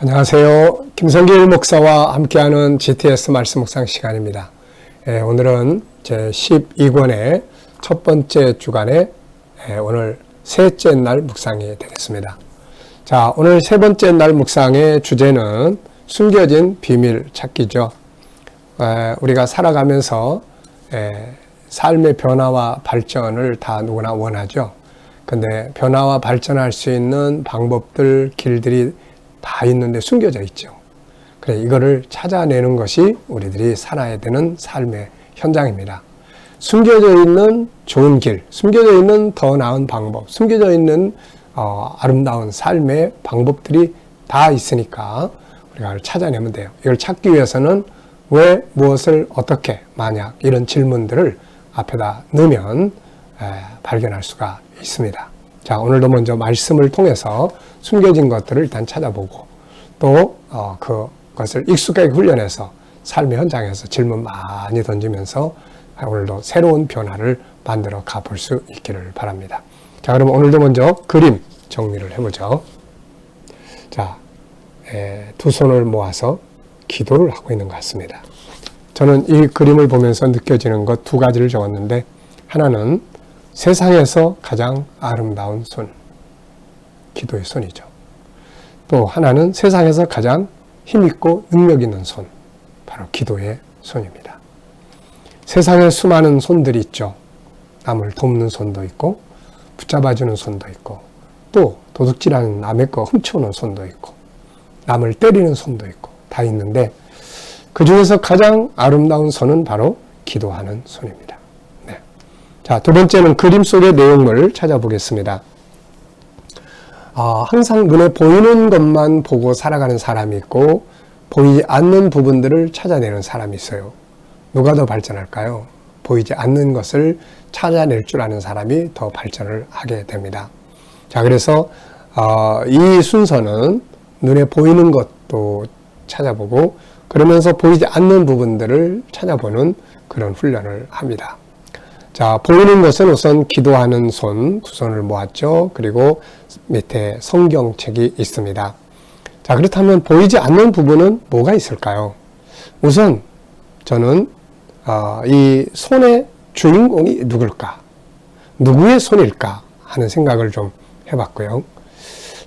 안녕하세요. 김성길 목사와 함께하는 GTS 말씀 묵상 시간입니다. 오늘은 제 12권의 첫 번째 주간에 오늘 셋째 날 묵상이 되겠습니다. 자, 오늘 세 번째 날 묵상의 주제는 숨겨진 비밀 찾기죠. 우리가 살아가면서 삶의 변화와 발전을 다 누구나 원하죠. 근데 변화와 발전할 수 있는 방법들, 길들이 다 있는데 숨겨져 있죠. 그래, 이거를 찾아내는 것이 우리들이 살아야 되는 삶의 현장입니다. 숨겨져 있는 좋은 길, 숨겨져 있는 더 나은 방법, 숨겨져 있는 아름다운 삶의 방법들이 다 있으니까 우리가 찾아내면 돼요. 이걸 찾기 위해서는 왜, 무엇을, 어떻게, 만약 이런 질문들을 앞에다 넣으면 발견할 수가 있습니다. 자, 오늘도 먼저 말씀을 통해서 숨겨진 것들을 일단 찾아보고 또 그것을 익숙하게 훈련해서 삶의 현장에서 질문 많이 던지면서 오늘도 새로운 변화를 만들어 가볼 수 있기를 바랍니다. 자, 그럼 오늘도 먼저 그림 정리를 해보죠. 자, 두 손을 모아서 기도를 하고 있는 것 같습니다. 저는 이 그림을 보면서 느껴지는 것 두 가지를 적었는데, 하나는 세상에서 가장 아름다운 손, 기도의 손이죠. 또 하나는 세상에서 가장 힘있고 능력 있는 손, 바로 기도의 손입니다. 세상에 수많은 손들이 있죠. 남을 돕는 손도 있고, 붙잡아주는 손도 있고, 또 도둑질하는 남의 거 훔쳐오는 손도 있고, 남을 때리는 손도 있고, 다 있는데 그 중에서 가장 아름다운 손은 바로 기도하는 손입니다. 네. 자, 두 번째는 그림 속의 내용을 찾아보겠습니다. 항상 눈에 보이는 것만 보고 살아가는 사람이 있고, 보이지 않는 부분들을 찾아내는 사람이 있어요. 누가 더 발전할까요? 보이지 않는 것을 찾아낼 줄 아는 사람이 더 발전을 하게 됩니다. 자, 그래서 이 순서는 눈에 보이는 것도 찾아보고, 그러면서 보이지 않는 부분들을 찾아보는 그런 훈련을 합니다. 자, 보이는 것은 우선 기도하는 손, 두 손을 모았죠. 그리고 밑에 성경책이 있습니다. 자, 그렇다면 보이지 않는 부분은 뭐가 있을까요? 우선 저는 이 손의 주인공이 누굴까? 누구의 손일까? 하는 생각을 좀 해봤고요.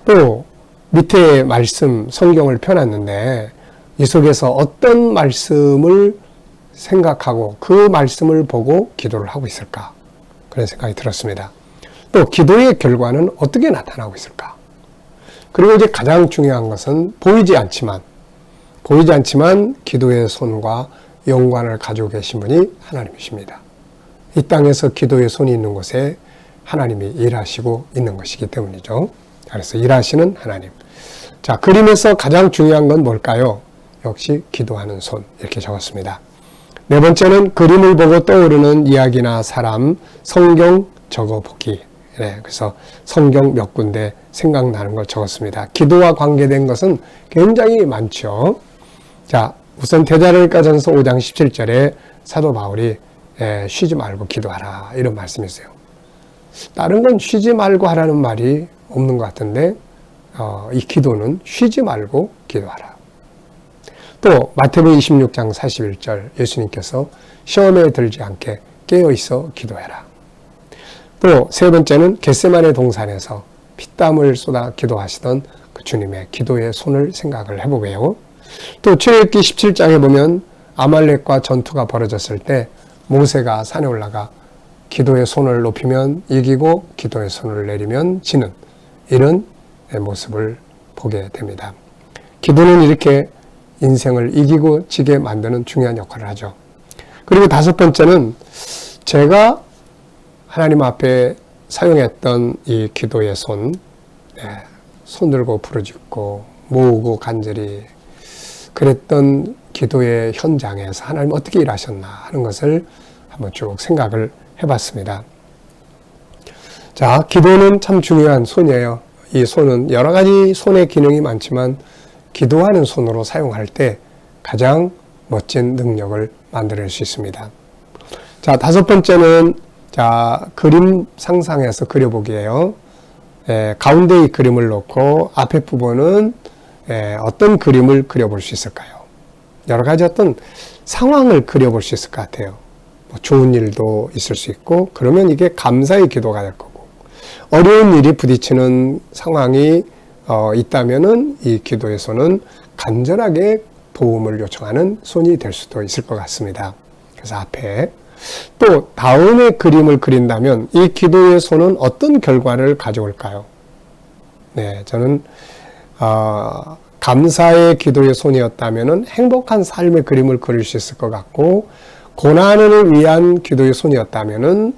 또 밑에 말씀, 성경을 펴놨는데 이 속에서 어떤 말씀을 생각하고 그 말씀을 보고 기도를 하고 있을까? 그런 생각이 들었습니다. 또 기도의 결과는 어떻게 나타나고 있을까? 그리고 이제 가장 중요한 것은 보이지 않지만 기도의 손과 연관을 가지고 계신 분이 하나님이십니다. 이 땅에서 기도의 손이 있는 곳에 하나님이 일하시고 있는 것이기 때문이죠. 그래서 일하시는 하나님. 자, 그림에서 가장 중요한 건 뭘까요? 역시 기도하는 손, 이렇게 적었습니다. 네 번째는 그림을 보고 떠오르는 이야기나 사람, 성경 적어보기. 네, 그래서 성경 몇 군데 생각나는 걸 적었습니다. 기도와 관계된 것은 굉장히 많죠. 자, 우선 데살로니가전서 5장 17절에 사도 바울이 쉬지 말고 기도하라, 이런 말씀이 있어요. 다른 건 쉬지 말고 하라는 말이 없는 것 같은데 이 기도는 쉬지 말고 기도하라. 또 마태복음 26장 41절 예수님께서 시험에 들지 않게 깨어있어 기도해라. 또 세 번째는 겟세마네 동산에서 피땀을 쏟아 기도하시던 그 주님의 기도의 손을 생각을 해보고요. 또 출애굽기 17장에 보면 아말렉과 전투가 벌어졌을 때 모세가 산에 올라가 기도의 손을 높이면 이기고 기도의 손을 내리면 지는 이런 모습을 보게 됩니다. 기도는 이렇게 인생을 이기고 지게 만드는 중요한 역할을 하죠. 그리고 다섯 번째는 제가 하나님 앞에 사용했던 이 기도의 손, 손 들고 부르짖고 모으고 간절히 그랬던 기도의 현장에서 하나님 어떻게 일하셨나 하는 것을 한번 쭉 생각을 해봤습니다. 자, 기도는 참 중요한 손이에요. 이 손은 여러 가지 손의 기능이 많지만 기도하는 손으로 사용할 때 가장 멋진 능력을 만들어낼 수 있습니다. 자, 다섯 번째는 그림 상상해서 그려보기예요. 가운데 이 그림을 놓고 앞에 부분은 어떤 그림을 그려볼 수 있을까요? 여러 가지 어떤 상황을 그려볼 수 있을 것 같아요. 뭐 좋은 일도 있을 수 있고, 그러면 이게 감사의 기도가 될 거고, 어려운 일이 부딪히는 상황이 있다면은 이 기도에서는 간절하게 도움을 요청하는 손이 될 수도 있을 것 같습니다. 그래서 앞에 또 다음의 그림을 그린다면 이 기도의 손은 어떤 결과를 가져올까요? 네, 저는 감사의 기도의 손이었다면 행복한 삶의 그림을 그릴 수 있을 것 같고, 고난을 위한 기도의 손이었다면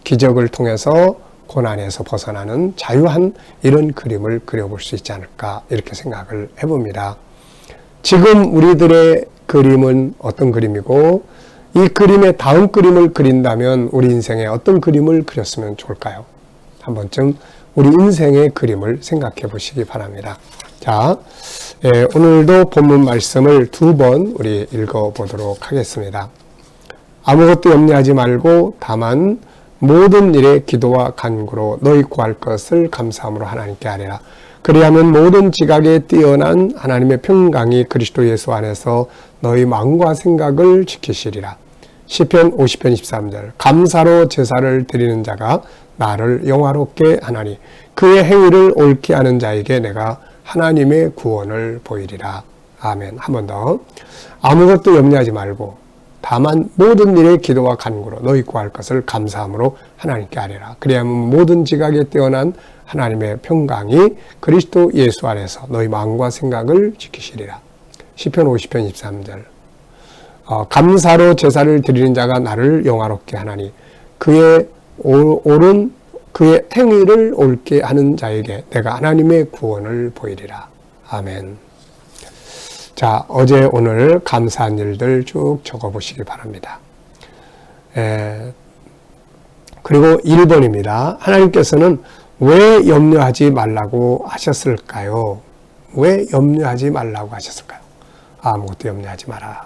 기적을 통해서 고난에서 벗어나는 자유한 이런 그림을 그려볼 수 있지 않을까, 이렇게 생각을 해봅니다. 지금 우리들의 그림은 어떤 그림이고, 이 그림의 다음 그림을 그린다면 우리 인생에 어떤 그림을 그렸으면 좋을까요? 한 번쯤 우리 인생의 그림을 생각해 보시기 바랍니다. 자, 오늘도 본문 말씀을 2번 우리 읽어보도록 하겠습니다. 아무것도 염려하지 말고 다만 모든 일에 기도와 간구로 너희 구할 것을 감사함으로 하나님께 아뢰라. 그리하면 모든 지각에 뛰어난 하나님의 평강이 그리스도 예수 안에서 너희 마음과 생각을 지키시리라. 시편 50편 23절. 감사로 제사를 드리는 자가 나를 영화롭게 하나니 그의 행위를 옳게 하는 자에게 내가 하나님의 구원을 보이리라. 아멘. 한 번 더. 아무것도 염려하지 말고 다만 모든 일에 기도와 간구로 너희 구할 것을 감사함으로 하나님께 아뢰라. 그리하면 모든 지각에 뛰어난 하나님의 평강이 그리스도 예수 안에서 너희 마음과 생각을 지키시리라. 시편 50편 23절. 감사로 제사를 드리는 자가 나를 영화롭게 하나니 그의 그의 행위를 옳게 하는 자에게 내가 하나님의 구원을 보이리라. 아멘. 자, 어제 오늘 감사한 일들 쭉 적어보시기 바랍니다. 그리고 1번입니다. 하나님께서는 왜 염려하지 말라고 하셨을까요? 왜 염려하지 말라고 하셨을까요? 아무것도 염려하지 마라.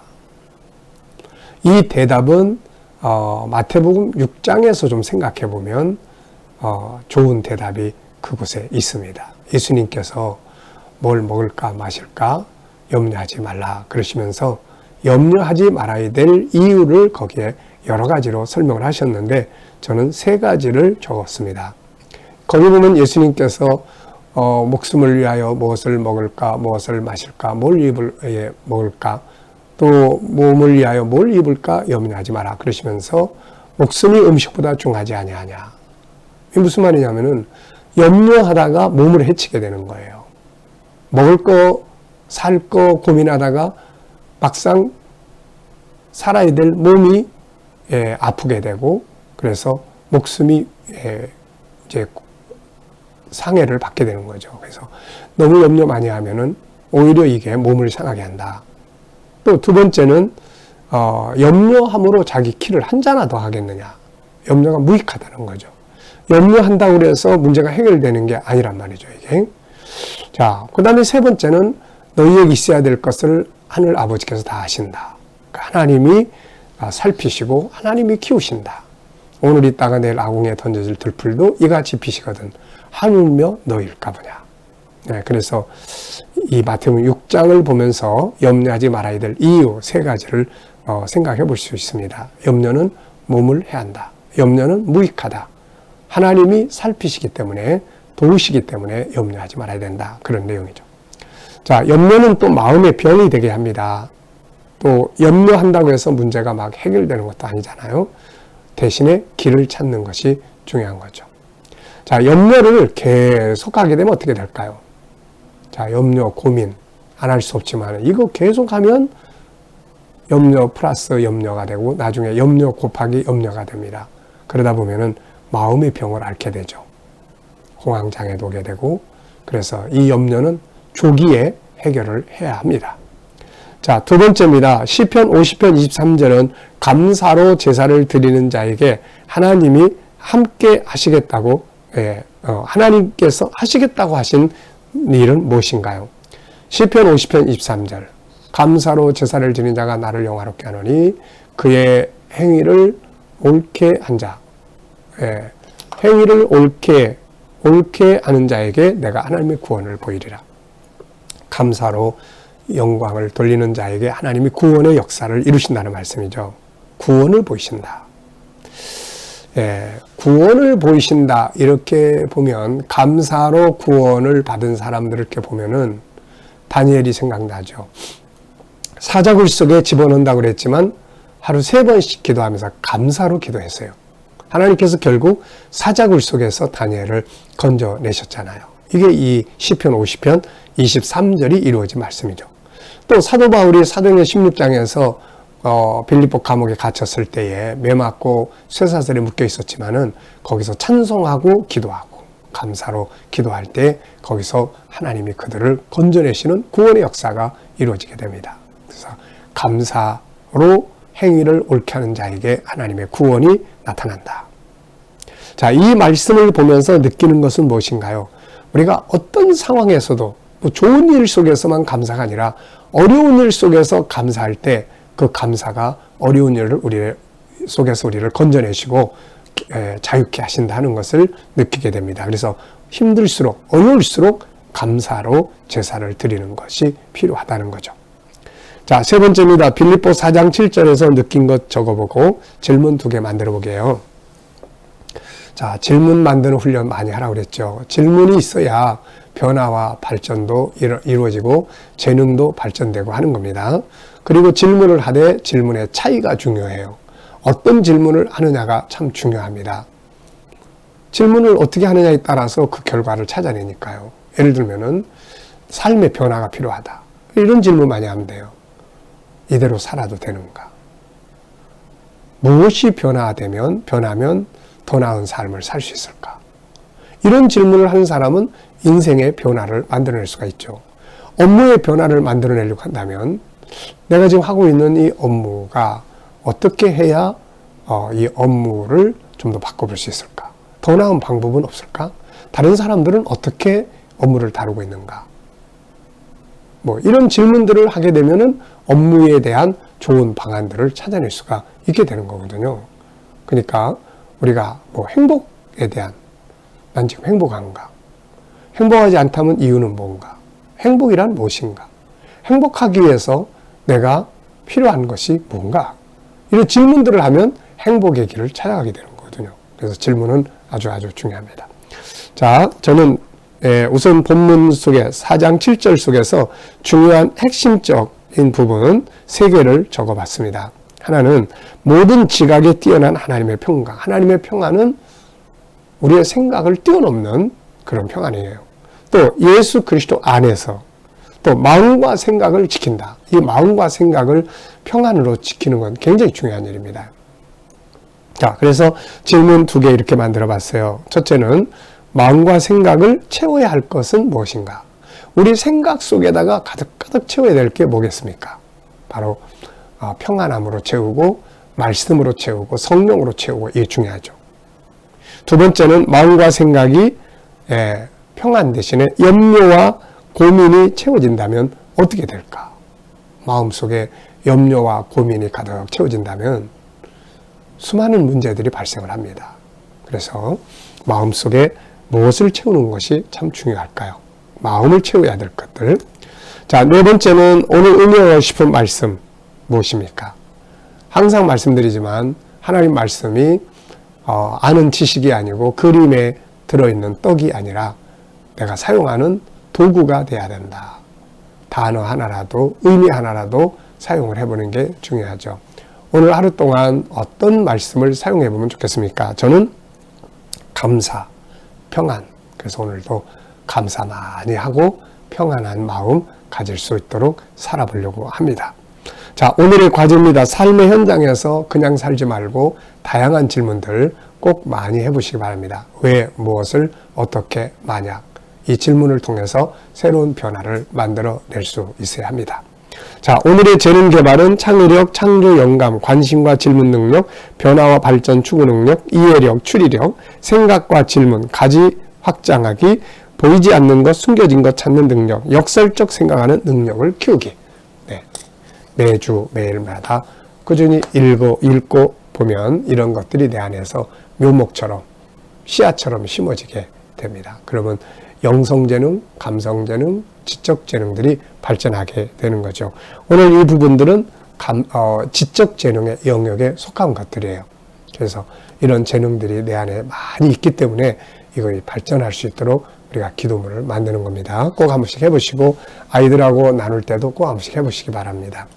이 대답은 마태복음 6장에서 좀 생각해 보면 좋은 대답이 그곳에 있습니다. 예수님께서 뭘 먹을까 마실까 염려하지 말라 그러시면서 염려하지 말아야 될 이유를 거기에 여러 가지로 설명을 하셨는데 저는 3가지를 적었습니다. 거기 보면 예수님께서 목숨을 위하여 무엇을 먹을까, 무엇을 마실까, 뭘 먹을까, 또 몸을 위하여 뭘 입을까 염려하지 마라 그러시면서 목숨이 음식보다 중하지 아니하냐. 이게 무슨 말이냐면은 염려하다가 몸을 해치게 되는 거예요. 먹을 거, 살 거 고민하다가 막상 살아야 될 몸이 아프게 되고 그래서 목숨이 이제 상해를 받게 되는 거죠. 그래서 너무 염려 많이 하면은 오히려 이게 몸을 상하게 한다. 또 2번째는 염려함으로 자기 키를 한자나 더 하겠느냐. 염려가 무익하다는 거죠. 염려한다고 해서 문제가 해결되는 게 아니란 말이죠, 이게. 자, 그 다음에 3번째는 너희에게 있어야 될 것을 하늘 아버지께서 다 아신다. 그러니까 하나님이 살피시고 하나님이 키우신다. 오늘 있다가 내일 아궁이에 던져질 들풀도 이같이 비시거든. 하물며 너희일까 보냐. 네, 그래서 이 마태복음 6장을 보면서 염려하지 말아야 될 이유 3가지를 생각해 볼 수 있습니다. 염려는 몸을 해한다. 염려는 무익하다. 하나님이 살피시기 때문에 도우시기 때문에 염려하지 말아야 된다. 그런 내용이죠. 자, 염려는 또 마음의 병이 되게 합니다. 또 염려한다고 해서 문제가 막 해결되는 것도 아니잖아요. 대신에 길을 찾는 것이 중요한 거죠. 자, 염려를 계속 하게 되면 어떻게 될까요? 자, 염려, 고민 안 할 수 없지만 이거 계속 하면 염려 플러스 염려가 되고 나중에 염려 곱하기 염려가 됩니다. 그러다 보면은 마음의 병을 앓게 되죠. 공황장애도 오게 되고 그래서 이 염려는 조기에 해결을 해야 합니다. 자, 2번째입니다. 시편 50편 23절은 감사로 제사를 드리는 자에게 하나님이 함께 하시겠다고 하나님께서 하시겠다고 하신 일은 무엇인가요? 시편 50편 23절 감사로 제사를 드리는 자가 나를 영화롭게 하노니 그의 행위를 옳게 한 자 행위를 옳게 하는 자에게 내가 하나님의 구원을 보이리라. 감사로 영광을 돌리는 자에게 하나님이 구원의 역사를 이루신다는 말씀이죠. 구원을 보이신다. 구원을 보이신다. 이렇게 보면 감사로 구원을 받은 사람들을 이렇게 보면은 다니엘이 생각나죠. 사자굴 속에 집어넣는다고 그랬지만 하루 3번씩 기도하면서 감사로 기도했어요. 하나님께서 결국 사자굴 속에서 다니엘을 건져내셨잖아요. 이게 이 시편 50편 23절이 이루어진 말씀이죠. 또 사도 바울이 사도행전 16장에서 빌립보 감옥에 갇혔을 때에 매맞고 쇠사슬에 묶여 있었지만은 거기서 찬송하고 기도하고 감사로 기도할 때 거기서 하나님이 그들을 건져내시는 구원의 역사가 이루어지게 됩니다. 그래서 감사로 행위를 옳게 하는 자에게 하나님의 구원이 나타난다. 자, 이 말씀을 보면서 느끼는 것은 무엇인가요? 우리가 어떤 상황에서도 뭐 좋은 일 속에서만 감사가 아니라 어려운 일 속에서 감사할 때 그 감사가 어려운 일을 속에서 우리를 건져내시고 자유케 하신다는 것을 느끼게 됩니다. 그래서 힘들수록 어려울수록 감사로 제사를 드리는 것이 필요하다는 거죠. 자, 3번째입니다. 빌립보 4장 7절에서 느낀 것 적어보고 질문 2개 만들어 보게요. 자, 질문 만드는 훈련 많이 하라고 그랬죠. 질문이 있어야 변화와 발전도 이루어지고 재능도 발전되고 하는 겁니다. 그리고 질문을 하되 질문의 차이가 중요해요. 어떤 질문을 하느냐가 참 중요합니다. 질문을 어떻게 하느냐에 따라서 그 결과를 찾아내니까요. 예를 들면은 삶의 변화가 필요하다. 이런 질문 많이 하면 돼요. 이대로 살아도 되는가? 무엇이 변화하면 더 나은 삶을 살 수 있을까? 이런 질문을 하는 사람은 인생의 변화를 만들어낼 수가 있죠. 업무의 변화를 만들어내려고 한다면 내가 지금 하고 있는 이 업무가 어떻게 해야 이 업무를 좀 더 바꿔볼 수 있을까? 더 나은 방법은 없을까? 다른 사람들은 어떻게 업무를 다루고 있는가? 뭐 이런 질문들을 하게 되면은 업무에 대한 좋은 방안들을 찾아낼 수가 있게 되는 거거든요. 그러니까 우리가 뭐 행복에 대한 난 지금 행복한가? 행복하지 않다면 이유는 뭔가? 행복이란 무엇인가? 행복하기 위해서 내가 필요한 것이 뭔가? 이런 질문들을 하면 행복의 길을 찾아가게 되는 거거든요. 그래서 질문은 아주 중요합니다. 자, 저는 우선 본문 속에 4장 7절 속에서 중요한 핵심적인 부분 3개를 적어봤습니다. 하나는 모든 지각에 뛰어난 하나님의 평강. 하나님의 평안은 우리의 생각을 뛰어넘는 그런 평안이에요. 또 예수 그리스도 안에서 또 마음과 생각을 지킨다. 이 마음과 생각을 평안으로 지키는 건 굉장히 중요한 일입니다. 자, 그래서 질문 2개 이렇게 만들어 봤어요. 첫째는 마음과 생각을 채워야 할 것은 무엇인가? 우리 생각 속에다가 가득 채워야 될 게 뭐겠습니까? 바로 평안함으로 채우고 말씀으로 채우고 성령으로 채우고 이게 중요하죠. 2번째는 마음과 생각이 평안 대신에 염려와 고민이 채워진다면 어떻게 될까? 마음속에 염려와 고민이 가득 채워진다면 수많은 문제들이 발생을 합니다. 그래서 마음속에 무엇을 채우는 것이 참 중요할까요? 마음을 채워야 될 것들. 자, 4번째는 오늘 응용하고 싶은 말씀 무엇입니까? 항상 말씀드리지만 하나님 말씀이 아는 지식이 아니고 그림에 들어있는 떡이 아니라 내가 사용하는 도구가 돼야 된다. 단어 하나라도 의미 하나라도 사용을 해보는 게 중요하죠. 오늘 하루 동안 어떤 말씀을 사용해 보면 좋겠습니까? 저는 감사, 평안. 그래서 오늘도 감사 많이 하고 평안한 마음 가질 수 있도록 살아보려고 합니다. 자, 오늘의 과제입니다. 삶의 현장에서 그냥 살지 말고 다양한 질문들 꼭 많이 해보시기 바랍니다. 왜, 무엇을, 어떻게, 만약. 이 질문을 통해서 새로운 변화를 만들어낼 수 있어야 합니다. 자, 오늘의 재능 개발은 창의력, 창조 영감, 관심과 질문 능력, 변화와 발전 추구 능력, 이해력, 추리력, 생각과 질문, 가지 확장하기, 보이지 않는 것, 숨겨진 것 찾는 능력, 역설적 생각하는 능력을 키우기. 네. 매주 매일마다 꾸준히 읽고 보면 이런 것들이 내 안에서 묘목처럼 씨앗처럼 심어지게 됩니다. 그러면 영성재능, 감성재능, 지적재능들이 발전하게 되는 거죠. 오늘 이 부분들은 지적재능의 영역에 속한 것들이에요. 그래서 이런 재능들이 내 안에 많이 있기 때문에 이걸 발전할 수 있도록 우리가 기도문을 만드는 겁니다. 꼭 한 번씩 해보시고 아이들하고 나눌 때도 꼭 한 번씩 해보시기 바랍니다.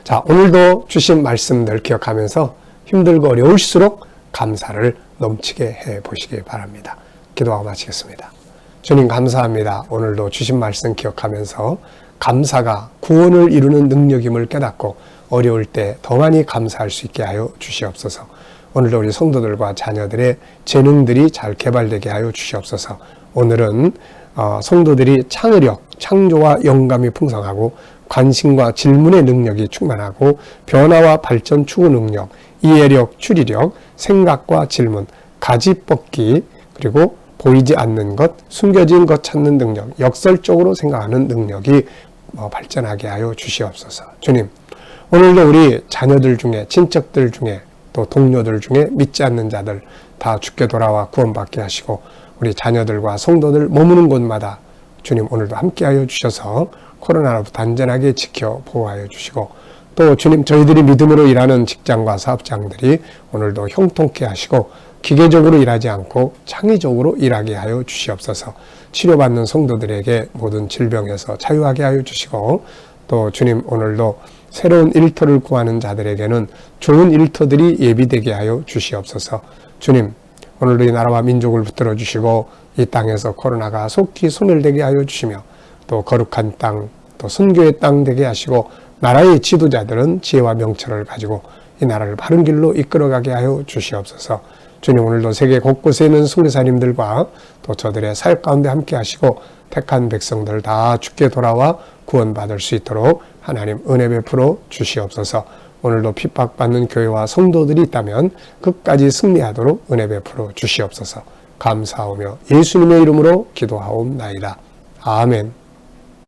자, 오늘도 주신 말씀들 기억하면서 힘들고 어려울수록 감사를 넘치게 해보시기 바랍니다. 기도하고 마치겠습니다. 주님 감사합니다. 오늘도 주신 말씀 기억하면서 감사가 구원을 이루는 능력임을 깨닫고 어려울 때 더 많이 감사할 수 있게 하여 주시옵소서. 오늘도 우리 성도들과 자녀들의 재능들이 잘 개발되게 하여 주시옵소서. 오늘은 성도들이 창의력, 창조와 영감이 풍성하고 관심과 질문의 능력이 충만하고 변화와 발전 추구 능력, 이해력, 추리력, 생각과 질문, 가지 뻗기, 그리고 보이지 않는 것, 숨겨진 것 찾는 능력, 역설적으로 생각하는 능력이 발전하게 하여 주시옵소서. 주님, 오늘도 우리 자녀들 중에, 친척들 중에, 또 동료들 중에 믿지 않는 자들 다 주께 돌아와 구원받게 하시고 우리 자녀들과 성도들 머무는 곳마다 주님 오늘도 함께하여 주셔서 코로나로부터 안전하게 지켜 보호하여 주시고 또 주님 저희들이 믿음으로 일하는 직장과 사업장들이 오늘도 형통케 하시고 기계적으로 일하지 않고 창의적으로 일하게 하여 주시옵소서. 치료받는 성도들에게 모든 질병에서 자유하게 하여 주시고 또 주님 오늘도 새로운 일터를 구하는 자들에게는 좋은 일터들이 예비되게 하여 주시옵소서. 주님 오늘도 이 나라와 민족을 붙들어 주시고 이 땅에서 코로나가 속히 소멸되게 하여 주시며 또 거룩한 땅, 또 선교의 땅 되게 하시고 나라의 지도자들은 지혜와 명철을 가지고 이 나라를 바른 길로 이끌어가게 하여 주시옵소서. 주님 오늘도 세계 곳곳에 있는 선교사님들과 또 저들의 사역 가운데 함께 하시고 택한 백성들 다 주께 돌아와 구원받을 수 있도록 하나님 은혜 베풀어 주시옵소서. 오늘도 핍박받는 교회와 성도들이 있다면 끝까지 승리하도록 은혜 베풀어 주시옵소서. 감사하며 예수님의 이름으로 기도하옵나이다. 아멘.